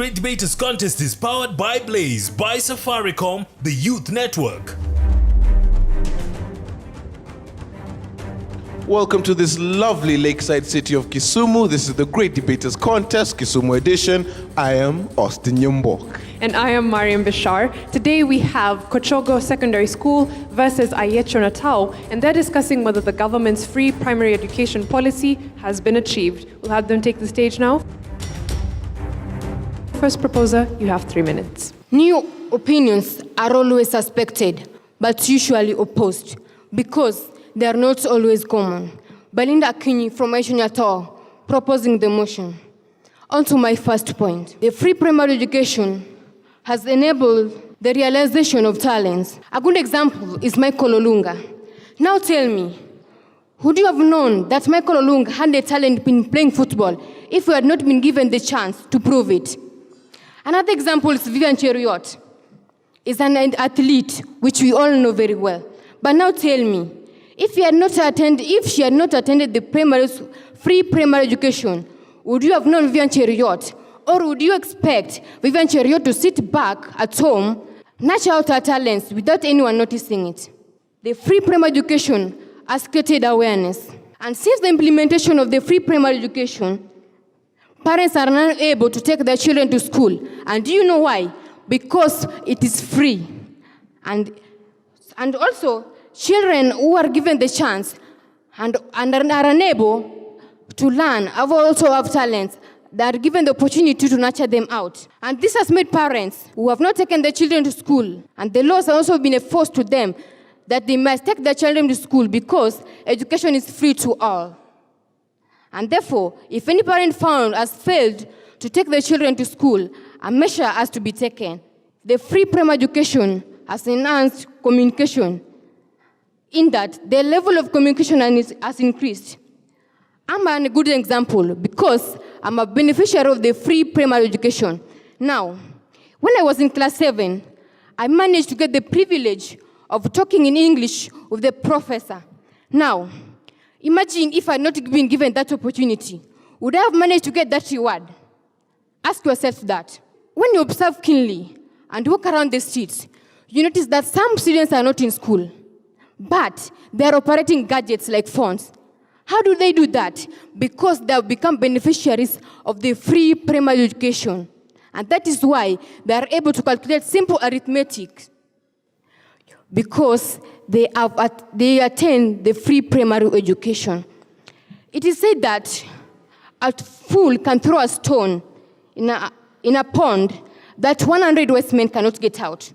Great Debaters Contest is powered by Blaze, by Safaricom, the Youth Network. Welcome to this lovely lakeside city of Kisumu. This is the Great Debaters Contest, Kisumu edition. I am Austin Yombok. And I am Mariam Bashar. Today we have Kochogo Secondary School versus Ayiecho Nyatao, and they're discussing whether the government's free primary education policy has been achieved. We'll have them take the stage now. First proposer, you have 3 minutes. New opinions are always suspected, but usually opposed, because they are not always common. Belinda Akinyi from Ayiecho Nyatao proposing the motion. On to my first point. The free primary education has enabled the realization of talents. A good example is Michael Olunga. Now tell me, would you have known that Michael Olunga had a talent in playing football if he had not been given the chance to prove it? Another example is Vivian Cheruiyot. Is an athlete, which we all know very well. But now tell me, if she had not attended the free primary education, would you have known Vivian Cheruiyot? Or would you expect Vivian Cheruiyot to sit back at home, nurture out her talents without anyone noticing it? The free primary education has created awareness. And since the implementation of the free primary education, parents are not able to take their children to school. And do you know why? Because it is free. And also, children who are given the chance and are unable to learn also have talents. They are given the opportunity to nurture them out. And this has made parents who have not taken their children to school, and the laws have also been enforced to them that they must take their children to school because education is free to all. And therefore, if any parent found has failed to take their children to school, a measure has to be taken. The free primary education has enhanced communication in that the level of communication has increased. I'm a good example because I'm a beneficiary of the free primary education. Now, when I was in class 7, I managed to get the privilege of talking in English with the professor. Now, imagine if I had not been given that opportunity. Would I have managed to get that reward? Ask yourself that. When you observe keenly and walk around the streets, you notice that some students are not in school, but they are operating gadgets like phones. How do they do that? Because they have become beneficiaries of the free primary education. And that is why they are able to calculate simple arithmetic, because they attend the free primary education. It is said that a fool can throw a stone in a pond that 100 wise men cannot get out.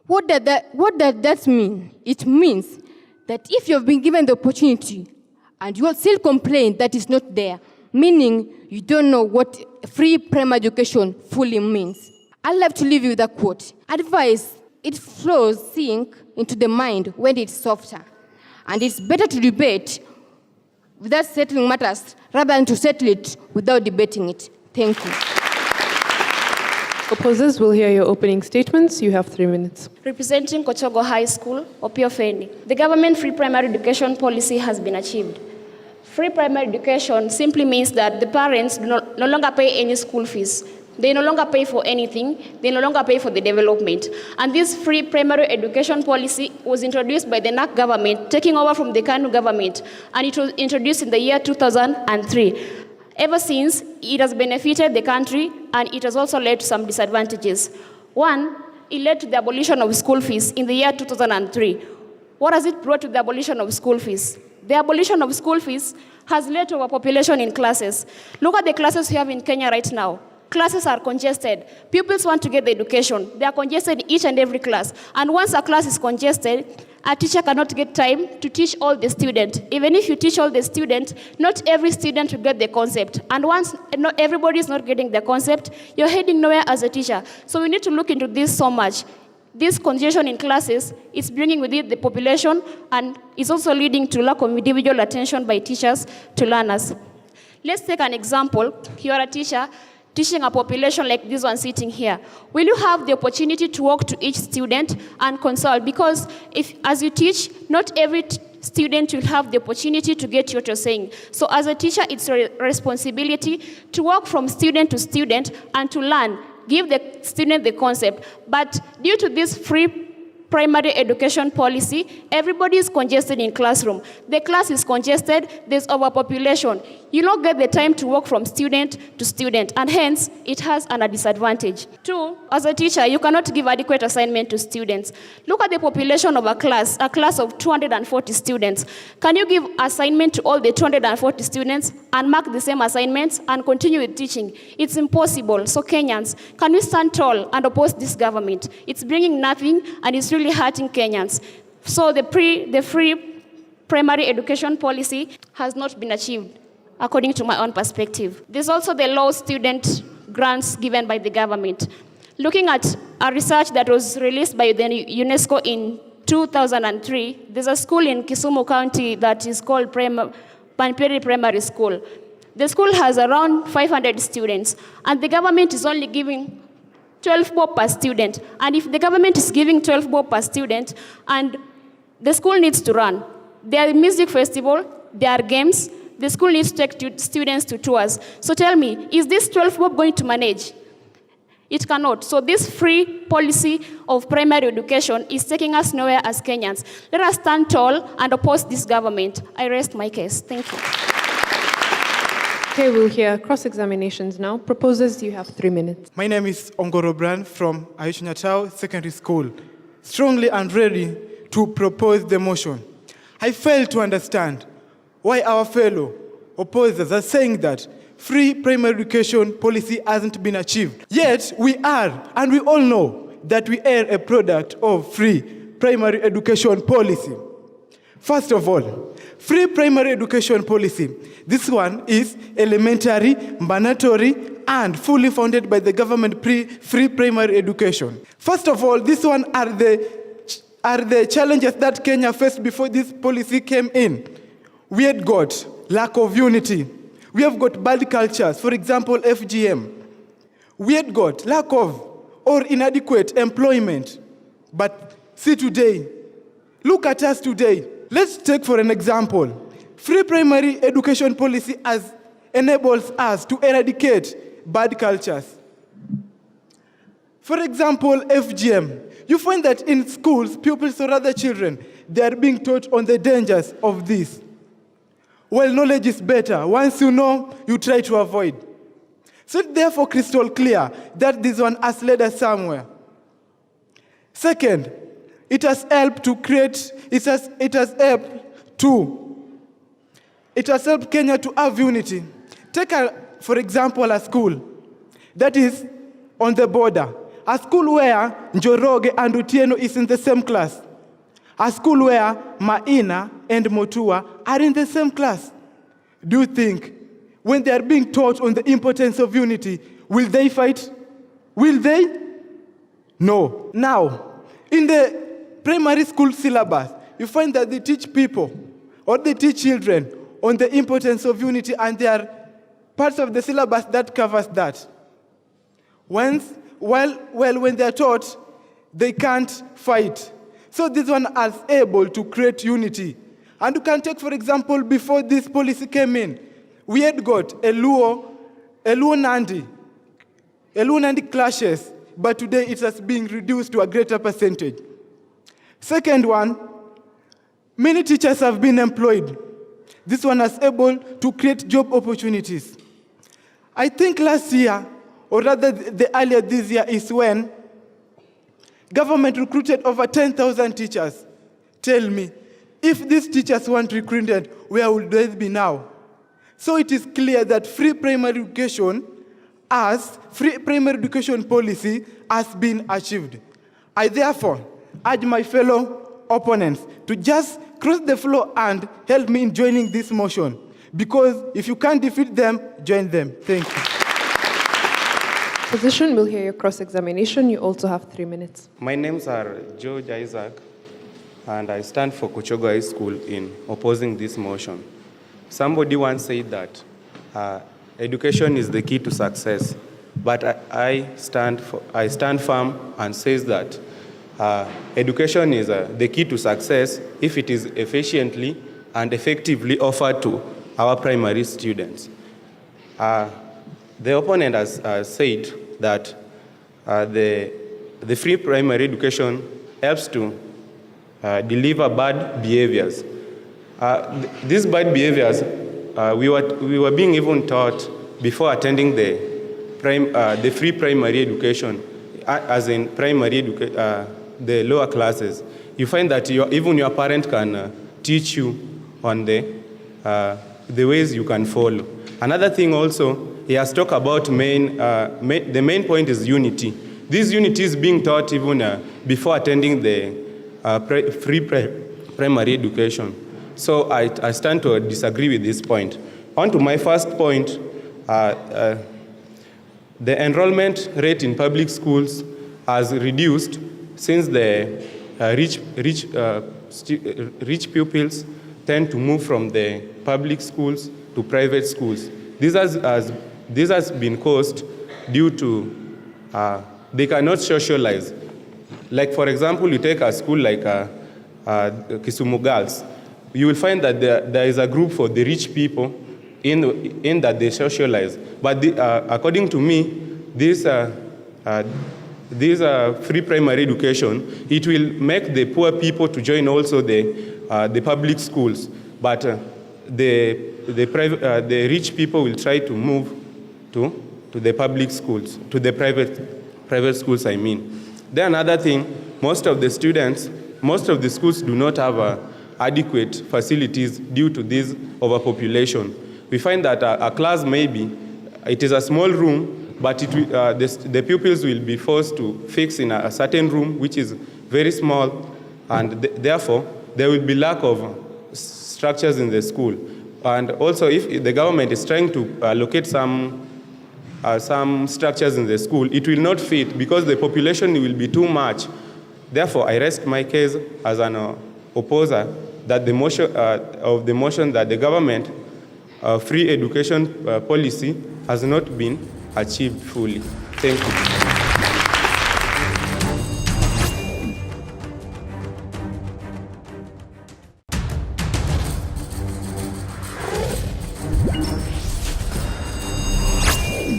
What does that mean? It means that if you have been given the opportunity and you still complain that it's not there, meaning you don't know what free primary education fully means. I'd like to leave you with a quote. Advice, it flows sink into the mind when it's softer. And it's better to debate without settling matters rather than to settle it without debating it. Thank you. Opposers will hear your opening statements. You have 3 minutes. Representing Kochogo High School, Opio Fendi. The government free primary education policy has been achieved. Free primary education simply means that the parents no longer pay any school fees. They no longer pay for anything. They no longer pay for the development. And this free primary education policy was introduced by the NAC government, taking over from the KANU government. And it was introduced in the year 2003. Ever since, it has benefited the country, and it has also led to some disadvantages. One, it led to the abolition of school fees in the year 2003. What has it brought to the abolition of school fees? The abolition of school fees has led to overpopulation in classes. Look at the classes we have in Kenya right now. Classes are congested. Pupils want to get the education. They are congested in each and every class. And once a class is congested, a teacher cannot get time to teach all the students. Even if you teach all the students, not every student will get the concept. And once not everybody is not getting the concept, you're heading nowhere as a teacher. So we need to look into this so much. This congestion in classes is bringing with it the population, and is also leading to lack of individual attention by teachers to learners. Let's take an example. You are a teacher teaching a population like this one sitting here. Will you have the opportunity to walk to each student and consult? Because as you teach, not every student will have the opportunity to get what you're saying. So as a teacher, it's your responsibility to walk from student to student and to learn give the student the concept. But due to this free primary education policy, everybody is congested in classroom. The class is congested, there's overpopulation. You don't get the time to walk from student to student, and hence, it has a disadvantage. Two, as a teacher, you cannot give adequate assignment to students. Look at the population of a class of 240 students. Can you give assignment to all the 240 students and mark the same assignments and continue with teaching? It's impossible. So Kenyans, can we stand tall and oppose this government? It's bringing nothing, and it's really hurting Kenyans. So the free primary education policy has not been achieved, according to my own perspective. There's also the low student grants given by the government. Looking at a research that was released by the UNESCO in 2003, there's a school in Kisumu County that is called Panperi Primary School. The school has around 500 students, and the government is only giving 12 bob per student. And if the government is giving 12 bob per student, and the school needs to run, there are music festival, there are games, the school needs to take students to tours. So tell me, is this 12 bob going to manage? It cannot. So this free policy of primary education is taking us nowhere as Kenyans. Let us stand tall and oppose this government. I rest my case. Thank you. Okay, we'll hear cross-examinations now. Proposers, you have 3 minutes. My name is Ongoro Brand from Ayiecho Nyatao Secondary School. Strongly and ready to propose the motion. I fail to understand why our fellow opposers are saying that free primary education policy hasn't been achieved. Yet we are, and we all know that we are a product of free primary education policy. First of all, free primary education policy. This one is elementary, mandatory, and fully funded by the government free primary education. First of all, this one are the challenges that Kenya faced before this policy came in. We had got lack of unity. We have got bad cultures, for example, FGM. We had got lack of or inadequate employment. But see today, look at us today. Let's take for an example. Free primary education policy enables us to eradicate bad cultures. For example, FGM. You find that in schools, pupils or other children, they are being taught on the dangers of this. Well, knowledge is better. Once you know, you try to avoid. So it's therefore crystal clear that this one has led us somewhere. Second, it has helped Kenya to have unity. Take, for example, a school that is on the border. A school where Njoroge and Utieno is in the same class. A school where Maina and Motua are in the same class. Do you think, when they are being taught on the importance of unity, will they fight? Will they? No. Now, in the primary school syllabus, you find that they teach people, or they teach children, on the importance of unity, and there are parts of the syllabus that covers that. When they are taught, they can't fight. So this one is able to create unity. And you can take, for example, before this policy came in, we had got a Luo Nandi clashes, but today it has been reduced to a greater percentage. Second one, many teachers have been employed. This one is able to create job opportunities. I think last year, or rather the earlier this year, is when government recruited over 10,000 teachers. Tell me, if these teachers weren't recruited, where would they be now? So it is clear that free primary education policy has been achieved. I therefore urge my fellow opponents to just cross the floor and help me in joining this motion. Because if you can't defeat them, join them. Thank you. Opposition, we'll hear your cross-examination. You also have 3 minutes. My names are George Isaac, and I stand for Kochogo High School in opposing this motion. Somebody once said that education is the key to success, but I stand firm and says that education is the key to success if it is efficiently and effectively offered to our primary students. The opponent has said that the free primary education helps to deliver bad behaviors. These bad behaviors, we were being even taught before attending the free primary education, as in the lower classes. You find that even your parent can teach you on the ways you can follow. Another thing also, he has talked about the main point is unity. This unity is being taught even before attending the free primary education. So I stand to disagree with this point. On to my first point, the enrollment rate in public schools has reduced since the rich pupils tend to move from the public schools to private schools. This has been caused due to they cannot socialize. Like, for example, you take a school like Kisumu Girls, you will find that there is a group for the rich people in that they socialize. But according to me, this free primary education, it will make the poor people to join also the public schools. But the rich people will try to move to the public schools, to the private schools, I mean. Then another thing, most of the schools do not have adequate facilities due to this overpopulation. We find that a class it is a small room, but the pupils will be forced to fix in a certain room, which is very small, and therefore there will be lack of structures in the school. And also, if the government is trying to locate some structures in the school, it will not fit because the population will be too much. Therefore, I rest my case as an opposer that the motion that the government free education policy has not been achieved fully. Thank you.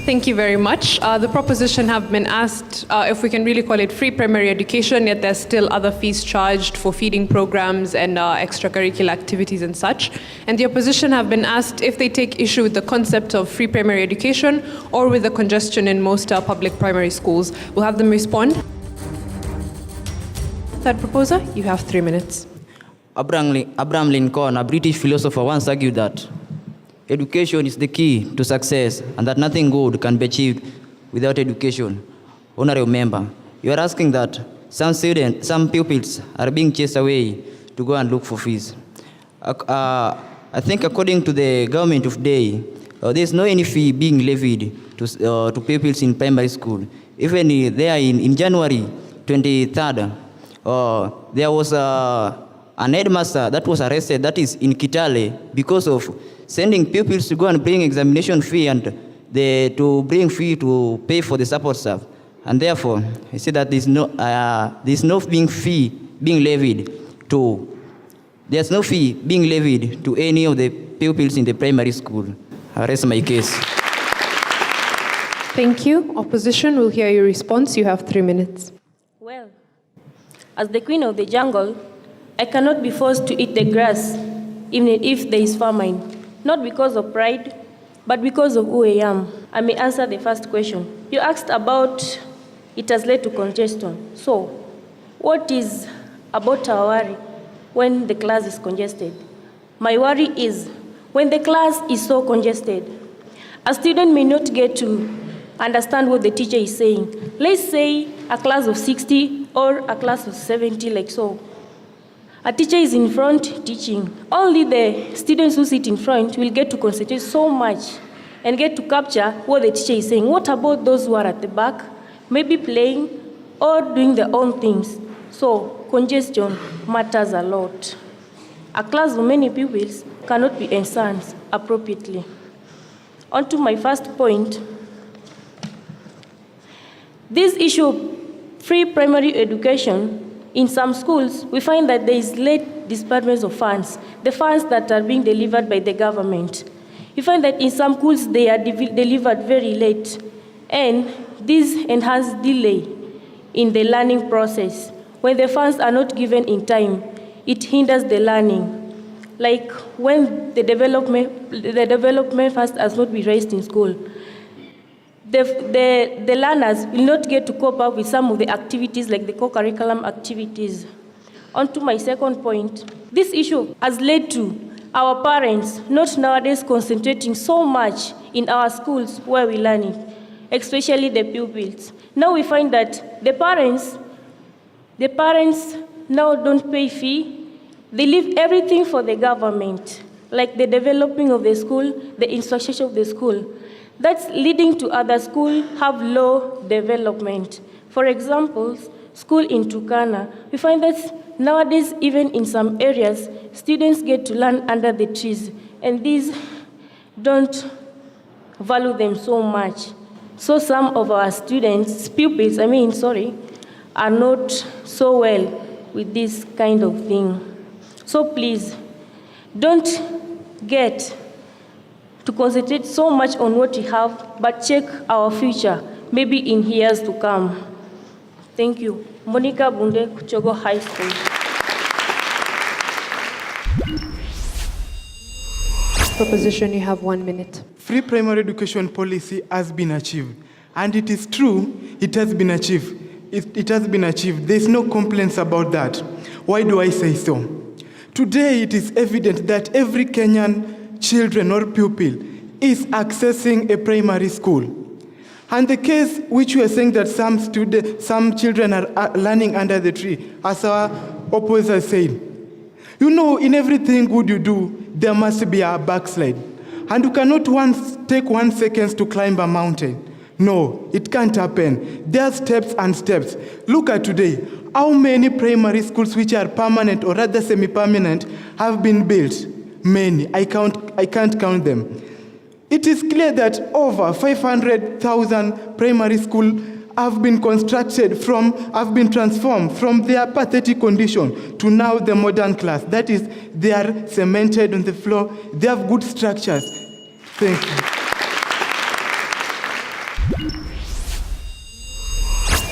Thank you very much. The proposition have been asked if we can really call it free primary education, yet there's still other fees charged for feeding programs and extracurricular activities and such. And the opposition have been asked if they take issue with the concept of free primary education or with the congestion in most public primary schools. We'll have them respond. Third proposer, you have 3 minutes. Abraham Lincoln, a British philosopher, once argued that education is the key to success and that nothing good can be achieved without education. Honorable member, you are asking that some pupils are being chased away to go and look for fees. I think according to the government of today, there is no any fee being levied to pupils in primary school. Even there in January 23rd, there was an headmaster that was arrested, that is in Kitale, because of sending pupils to go and bring examination fee and to bring fee to pay for the support staff. And therefore, I say that there's no fee being levied to any of the pupils in the primary school. I rest my case. Thank you. Opposition will hear your response. You have 3 minutes. Well, as the queen of the jungle, I cannot be forced to eat the grass, even if there is famine. Not because of pride, but because of who I am. I may answer the first question. You asked about it has led to congestion. So, what is about our worry when the class is congested? My worry is when the class is so congested, a student may not get to understand what the teacher is saying. Let's say a class of 60 or a class of 70, like so. A teacher is in front teaching. Only the students who sit in front will get to concentrate so much and get to capture what the teacher is saying. What about those who are at the back, maybe playing or doing their own things? So congestion matters a lot. A class of many pupils cannot be enhanced appropriately. On to my first point. This issue of free primary education, in some schools, we find that there is late disbursement of funds, the funds that are being delivered by the government. You find that in some schools, they are delivered very late. and this enhances delay in the learning process. When the funds are not given in time, it hinders the learning. Like when the development funds has not been raised in school, the learners will not get to cope up with some of the activities like the co-curriculum activities. On to my second point, this issue has led to our parents not nowadays concentrating so much in our schools where we're learning, especially the pupils. Now we find that the parents now don't pay fee. They leave everything for the government, like the developing of the school, the infrastructure of the school. That's leading to other schools have low development. For example, school in Turkana, we find that nowadays, even in some areas, students get to learn under the trees, and these don't value them so much. So some of our pupils, are not so well with this kind of thing. So please, don't get to concentrate so much on what we have, but check our future, maybe in years to come. Thank you. Monica Bunde, Kochogo High School. Proposition, you have 1 minute. Free primary education policy has been achieved. And it is true, it has been achieved. It has been achieved. There's no complaints about that. Why do I say so? Today, it is evident that every Kenyan children or pupil is accessing a primary school. And the case which you are saying that some children are learning under the tree, as our opposer said, you know, in everything good you do, there must be a backslide. And you cannot take 1 second to climb a mountain. No, it can't happen. There are steps and steps. Look at today. How many primary schools which are permanent or rather semi-permanent have been built? Many. I can't count them. It is clear that over 500,000 primary schools have been transformed from their pathetic condition to now the modern class. That is, they are cemented on the floor. They have good structures. Thank you.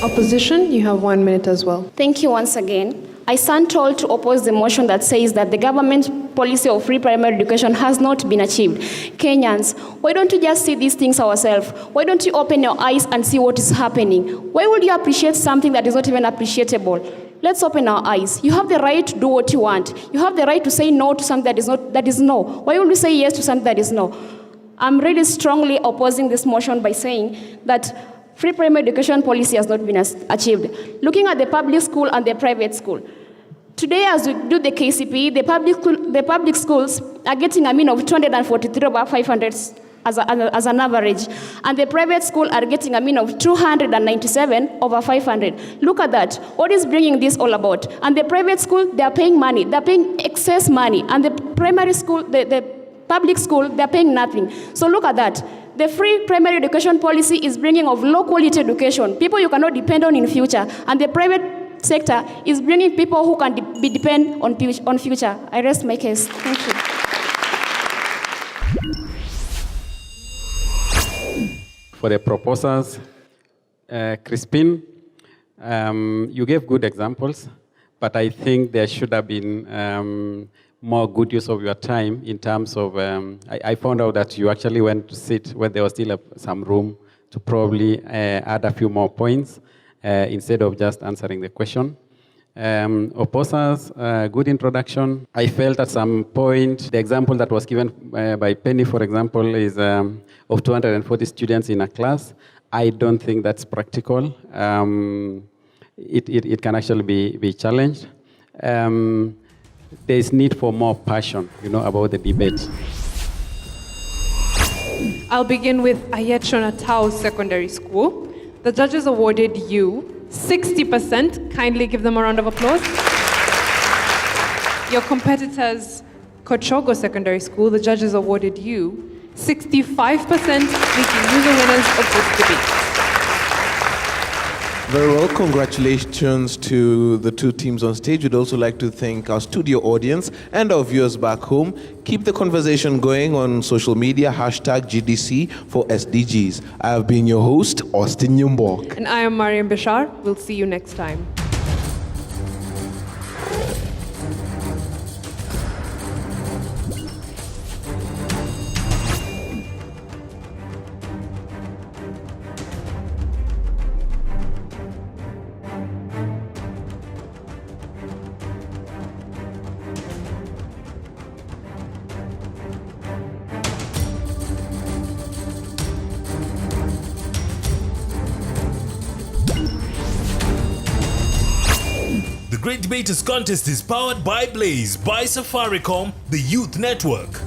Opposition, you have 1 minute as well. Thank you once again. I stand tall to oppose the motion that says that the government policy of free primary education has not been achieved. Kenyans, why don't you just see these things ourselves? Why don't you open your eyes and see what is happening? Why would you appreciate something that is not even appreciable? Let's open our eyes. You have the right to do what you want. You have the right to say no to something that is no. Why would you say yes to something that is no? I'm really strongly opposing this motion by saying that free primary education policy has not been achieved. Looking at the public school and the private school. Today, as we do the KCP, the public schools are getting a mean of 243 over 500 as an average. And the private school are getting a mean of 297 over 500. Look at that. What is bringing this all about? And the private school, they are paying money. They are paying excess money. And the primary school, the public school, they are paying nothing. So look at that. The free primary education policy is bringing of low quality education, people you cannot depend on in future, and the private sector is bringing people who can be depend on future. I rest my case. Thank you. For the proposals, Crispin, you gave good examples, but I think there should have been more good use of your time in terms of, I found out that you actually went to sit where there was still some room to probably add a few more points instead of just answering the question. Opposers, good introduction. I felt at some point, the example that was given by Penny, for example, is of 240 students in a class. I don't think that's practical. It can actually be challenged. There is need for more passion, about the debate. I'll begin with Ayiecho Nyatao Secondary School. The judges awarded you 60%. Kindly give them a round of applause. Your competitors, Kochogo Secondary School, the judges awarded you 65%, making you the winners of this debate. Very well. Congratulations to the two teams on stage. We'd also like to thank our studio audience and our viewers back home. Keep the conversation going on social media, hashtag GDC for SDGs. I have been your host, Austin Nyumbok. And I am Mariam Bashar. We'll see you next time. The Great Debaters Contest is powered by Blaze, by Safaricom, the Youth Network.